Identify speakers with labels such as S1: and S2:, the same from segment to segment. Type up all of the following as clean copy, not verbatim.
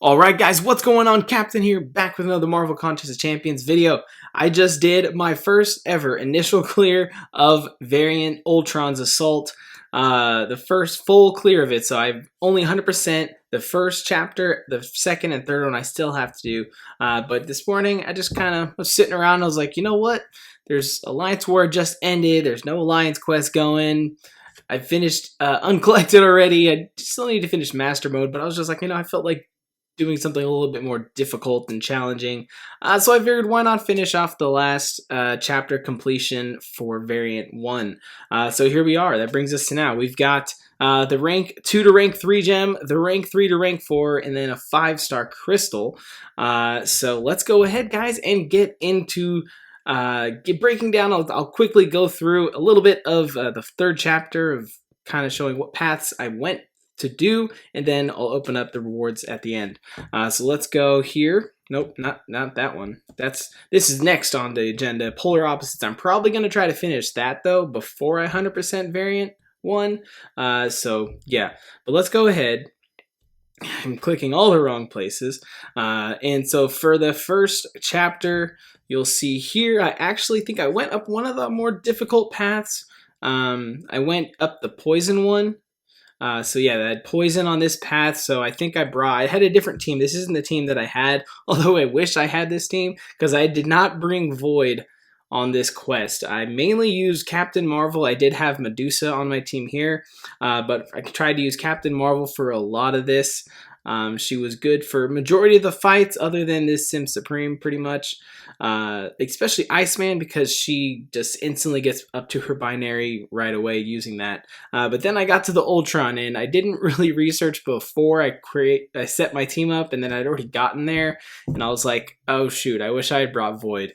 S1: Alright guys, what's going on? Captain here, back with another Marvel Contest of Champions video. I just did my first ever initial clear of variant Ultron's Assault. The first full clear of it, so I've only 100%. The first chapter, the second and third one I still have to do. But this morning I just kind of was sitting around and I was like, you know what? There's Alliance War just ended, there's no Alliance quest going. I finished Uncollected already. I still need to finish Master Mode, but I was just like, I felt like doing something a little bit more difficult and challenging. So I figured why not finish off the last chapter completion for Variant 1. So here we are. That brings us to now. We've got the rank 2 to rank 3 gem, the rank 3 to rank 4, and then a 5-star crystal. So let's go ahead, guys, and get into breaking down. I'll quickly go through a little bit of the third chapter of kind of showing what paths I went to do, and then I'll open up the rewards at the end. So let's go here. Nope, not that one. This is next on the agenda. Polar Opposites. I'm probably going to try to finish that though before I 100% variant 1. So yeah, but let's go ahead. I'm clicking all the wrong places. And so for the first chapter, you'll see here, I actually think I went up one of the more difficult paths. I went up the poison one. So yeah, I had poison on this path, so I think I had a different team. This isn't the team that I had, although I wish I had this team, because I did not bring Void on this quest. I mainly used Captain Marvel. I did have Medusa on my team here, but I tried to use Captain Marvel for a lot of this. She was good for majority of the fights other than this Sim Supreme pretty much. Especially Iceman, because she just instantly gets up to her binary right away using that. But then I got to the Ultron and I didn't really research before I set my team up, and then I'd already gotten there and I was like, oh shoot, I wish I had brought Void.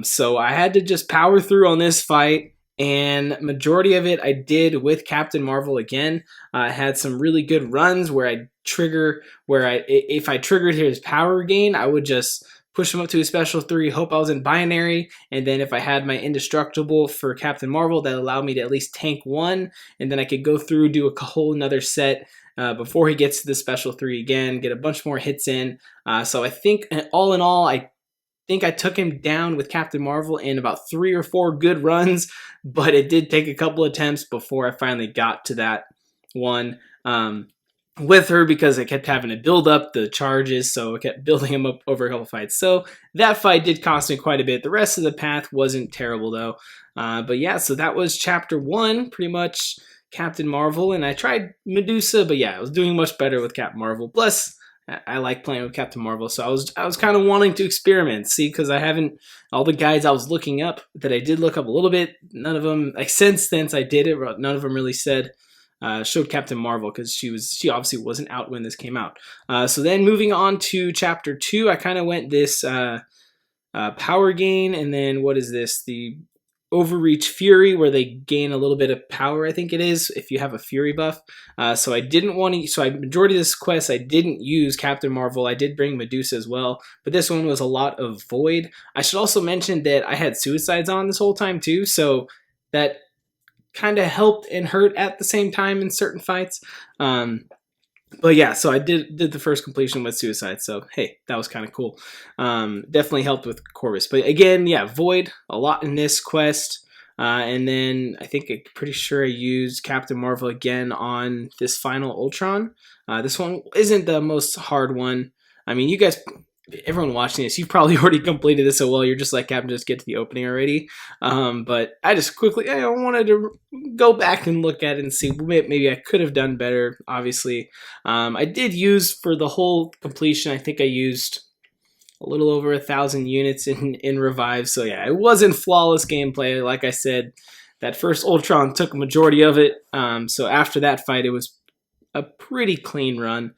S1: So I had to just power through on this fight. And majority of it I did with Captain Marvel again. I had some really good runs where if I triggered his power gain, I would just push him up to a special 3, hope I was in binary, and then if I had my indestructible for Captain Marvel, that allowed me to at least tank 1, and then I could go through, do a whole another set before he gets to the special 3 again, get a bunch more hits in. So I think all in all, I took him down with Captain Marvel in about 3 or 4 good runs, but it did take a couple attempts before I finally got to that one with her, because I kept having to build up the charges, so I kept building him up over a couple fights. So that fight did cost me quite a bit. The rest of the path wasn't terrible though. But yeah, so that was chapter 1, pretty much Captain Marvel, and I tried Medusa, but yeah, I was doing much better with Captain Marvel. Plus, I like playing with Captain Marvel, so I was kind of wanting to experiment, see, because I haven't, all the guys I was looking up, that I did look up a little bit, none of them, like since I did it, none of them really showed Captain Marvel, because she obviously wasn't out when this came out. So then moving on to chapter 2, I kind of went this power gain, and then what is this, the Overreach Fury, where they gain a little bit of power, I think it is, if you have a Fury buff. So I didn't want to, majority of this quest, I didn't use Captain Marvel. I did bring Medusa as well, but this one was a lot of Void. I should also mention that I had Suicides on this whole time too, so that kind of helped and hurt at the same time in certain fights. But yeah, so I did the first completion with Suicide, so hey, that was kind of cool. Definitely helped with Corvus. But again, yeah, Void, a lot in this quest. And then I'm pretty sure I used Captain Marvel again on this final Ultron. This one isn't the most hard one. I mean, you guys, everyone watching this, you've probably already completed this so well, you're just like, Captain, just get to the opening already. But I just quickly, I wanted to go back and look at it and see, maybe I could have done better, obviously. I did use, for the whole completion, I think I used a little over 1,000 units in revive. So yeah, it wasn't flawless gameplay. Like I said, that first Ultron took a majority of it. So after that fight, it was a pretty clean run.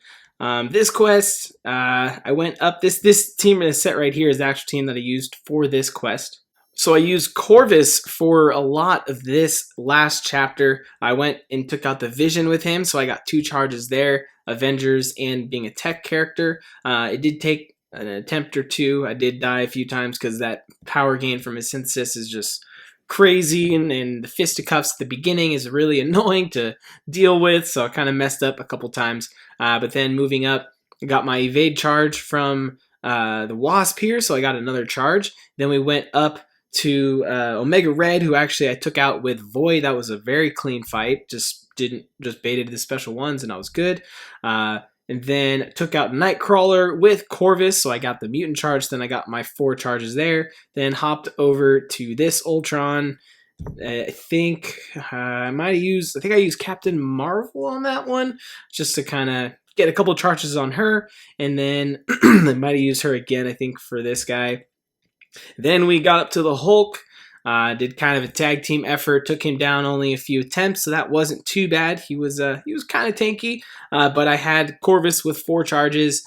S1: This quest, I went up, this team in a set right here is the actual team that I used for this quest. So I used Corvus for a lot of this last chapter. I went and took out the Vision with him, so I got 2 charges there, Avengers and being a tech character. It did take an attempt or 2. I did die a few times because that power gain from his synthesis is just crazy, and the fisticuffs at the beginning is really annoying to deal with, so I kind of messed up a couple times. But then moving up, I got my evade charge from the Wasp here, so I got another charge. Then we went up to Omega Red, who actually I took out with Void. That was a very clean fight. Just baited the special ones, and I was good. And then took out Nightcrawler with Corvus, so I got the mutant charge. Then I got my 4 charges there. Then hopped over to this Ultron. I think I used Captain Marvel on that one, just to kind of get a couple charges on her, and then I might have used her again, I think, for this guy. Then we got up to the Hulk, did kind of a tag team effort, took him down only a few attempts, so that wasn't too bad. He was kind of tanky, but I had Corvus with 4 charges,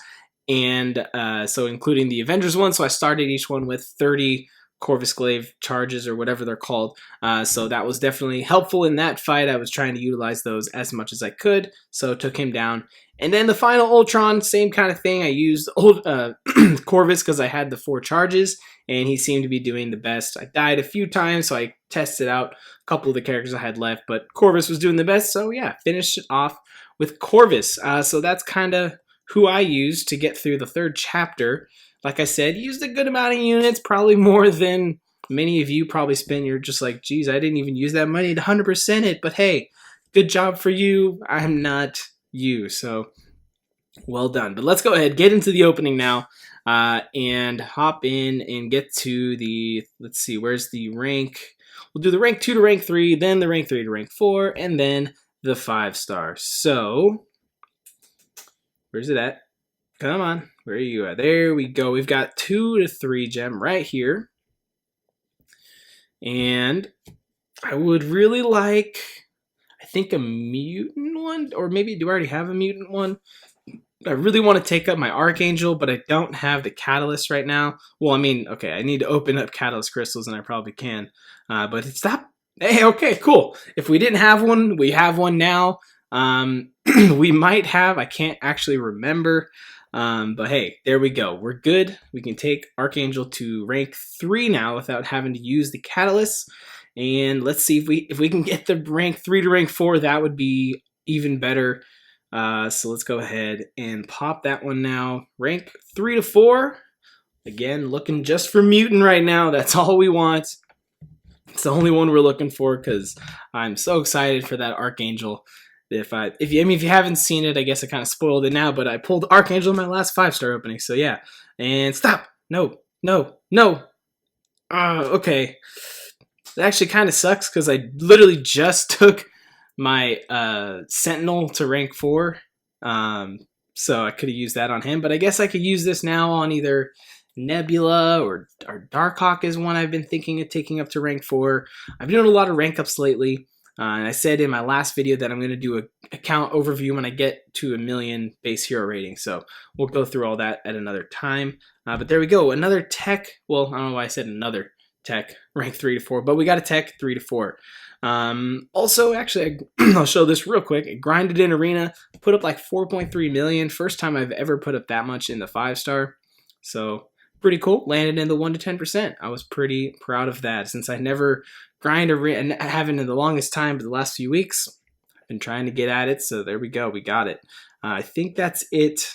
S1: and so including the Avengers one, so I started each one with 30 Corvus Glaive charges or whatever they're called. So that was definitely helpful in that fight. I was trying to utilize those as much as I could, so took him down. And then the final Ultron, same kind of thing. I used Corvus because I had the 4 charges, and he seemed to be doing the best. I died a few times, so I tested out a couple of the characters I had left, but Corvus was doing the best, so yeah, finished it off with Corvus. So that's kind of who I used to get through the 3rd chapter. Like I said, used a good amount of units, probably more than many of you probably spent. You're just like, geez, I didn't even use that money to 100% it, but hey, good job for you. I'm not you, so well done. But let's go ahead, get into the opening now, and hop in and get to the, let's see, where's the rank? We'll do the rank 2 to rank 3, then the rank 3 to rank 4, and then the 5-star. So, where's it at? Come on, where are you at? There we go. We've got 2 to 3 gem right here. And I would really like, I think, a mutant one, or maybe do I already have a mutant one? I really want to take up my Archangel, but I don't have the Catalyst right now. Well, I mean, okay, I need to open up Catalyst Crystals, and I probably can. But it's not. Hey, okay, cool. If we didn't have one, we have one now. We might have. I can't actually remember. But hey, there we go. We're good. We can take Archangel to rank 3 now without having to use the Catalyst. And let's see if we can get the rank 3 to rank 4. That would be even better. So let's go ahead and pop that one now. Rank 3 to 4. Again, looking just for mutant right now. That's all we want. It's the only one we're looking for because I'm so excited for that Archangel. If you haven't seen it, I guess I kind of spoiled it now, but I pulled Archangel in my last 5-star opening, so yeah. And stop! No. Okay. That actually kind of sucks because I literally just took my Sentinel to rank 4, so I could have used that on him, but I guess I could use this now on either Nebula or Darkhawk is one I've been thinking of taking up to rank 4. I've been doing a lot of rank ups lately. And I said in my last video that I'm going to do an account overview when I get to 1 million base hero rating. So we'll go through all that at another time. But there we go. Another tech. Well, I don't know why I said another tech, rank 3 to 4. But we got a tech 3 to 4. Also, actually, I'll show this real quick. I grinded in Arena, put up like 4.3 million. First time I've ever put up that much in the 5-star. So pretty cool. Landed in the 1 to 10%. I was pretty proud of that since I never grind and I haven't in the longest time, but the last few weeks I've been trying to get at it. So there we go. We got it. I think that's it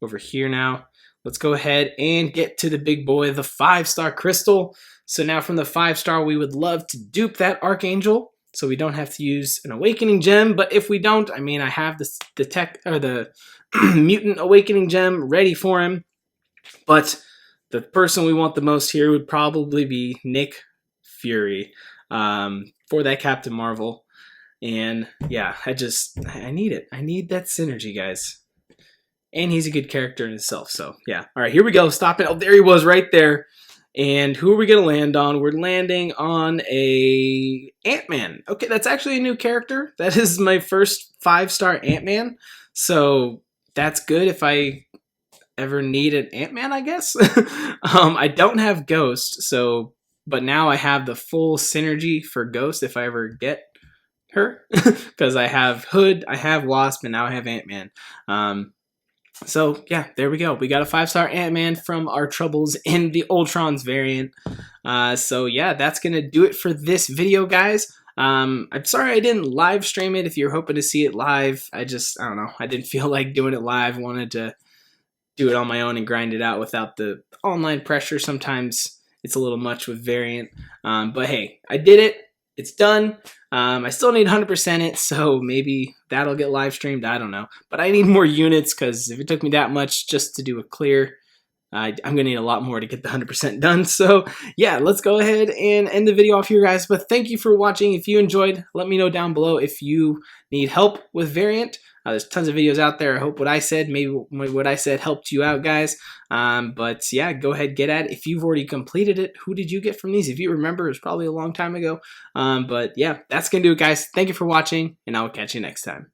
S1: over here now. Let's go ahead and get to the big boy, the 5-star crystal. So now from the 5-star, we would love to dupe that Archangel so we don't have to use an Awakening Gem. But if we don't, I mean, I have the tech or the Mutant Awakening Gem ready for him. But the person we want the most here would probably be Nick Fury for that Captain Marvel. And yeah, I need it. I need that synergy, guys. And he's a good character in himself. So yeah. All right, here we go. Stop it. Oh, there he was right there. And who are we going to land on? We're landing on a Ant-Man. Okay, that's actually a new character. That is my first 5-star Ant-Man. So that's good if I ever need an Ant-Man, I guess. I don't have Ghost, but now I have the full synergy for Ghost if I ever get her. Because I have Hood, I have Wasp, and now I have Ant-Man. So yeah, there we go. We got a 5-star Ant-Man from our troubles in the Ultron's variant. So yeah, that's gonna do it for this video, guys. I'm sorry I didn't live stream it. If you're hoping to see it live, I don't know. I didn't feel like doing it live. Wanted to do it on my own and grind it out without the online pressure. Sometimes it's a little much with Variant. But hey, I did it. It's done. I still need 100% it, so maybe that'll get live streamed. I don't know. But I need more units because if it took me that much just to do a clear, I'm going to need a lot more to get the 100% done. So yeah, let's go ahead and end the video off here, guys. But thank you for watching. If you enjoyed, let me know down below if you need help with Variant. There's tons of videos out there. I hope what I said, maybe what I said helped you out, guys. But yeah, go ahead, get at it. If you've already completed it, who did you get from these? If you remember, it was probably a long time ago. But yeah, that's going to do it, guys. Thank you for watching, and I will catch you next time.